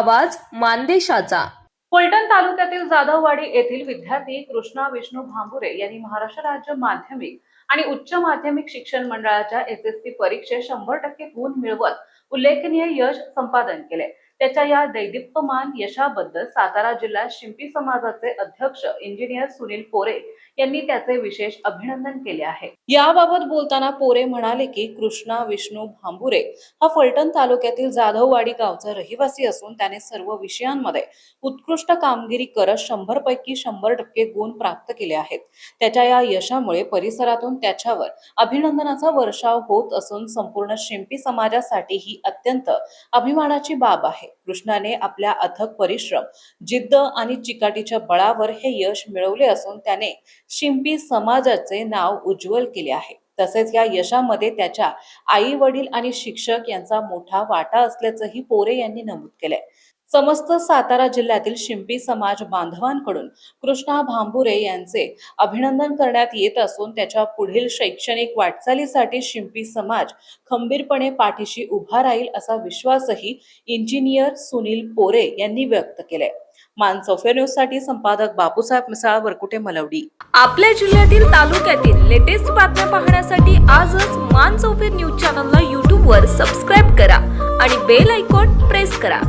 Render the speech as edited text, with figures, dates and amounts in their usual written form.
आवाज मानदेशाचा। फलटण तालुक्यातील जाधववाडी येथील विद्यार्थी कृष्णा विष्णू भांबुरे यांनी महाराष्ट्र राज्य माध्यमिक आणि उच्च माध्यमिक शिक्षण मंडळाच्या SSC परीक्षेत 100% गुण मिळवत उल्लेखनीय यश संपादन केले। त्याच्या या दैदिप्यमान यशाबद्दल सातारा जिल्हा शिंपी समाजाचे अध्यक्ष इंजिनियर सुनील पोरे यांनी त्याचे विशेष अभिनंदन केले आहे। याबाबत बोलताना पोरे म्हणाले की कृष्णा विष्णू भांबुरे हा फलटण तालुक्यातील जाधववाडी गावचा रहिवासी असून त्याने सर्व विषयांमध्ये उत्कृष्ट कामगिरी करत 100 पैकी 100% गुण प्राप्त केले आहेत। त्याच्या या यशामुळे परिसरातून त्याच्यावर अभिनंदनाचा वर्षाव होत असून संपूर्ण शिंपी समाजासाठी ही अत्यंत अभिमानाची बाब आहे। कृष्णाने आपल्या अथक परिश्रम, जिद्द आणि चिकाटीच्या बळावर हे यश मिळवले असून त्याने शिंपी समाजाचे नाव उज्ज्वल केले आहे। तसेच या यशामध्ये त्याच्या आई वडील आणि शिक्षक यांचा मोठा वाटा असल्याचंही पोरे यांनी नमूद केले। समस्त सातारा जिल्ह्यातील शिंपी समाज बांधवांकडून कृष्णा भांबुरे यांचे अभिनंदन करण्यात येत असून त्याच्या पुढील शैक्षणिक वाटचालीसाठी शिंपी समाज खंबीरपणे पाठीशी उभा राहील असा विश्वासही इंजिनियर सुनील पोरे यांनी व्यक्त केले। मानसोफे न्यूज साठी संपादक बापूसाहेब मिसाळ, वरकुटे, मलवडी। आपल्या जिल्ह्यातील तालुक्यातील लेटेस्ट बातम्या पाहण्यासाठी आजच मानसोफे न्यूज चॅनलला YouTube वर सबस्क्राइब करा आणि बेल आयकॉन प्रेस करा।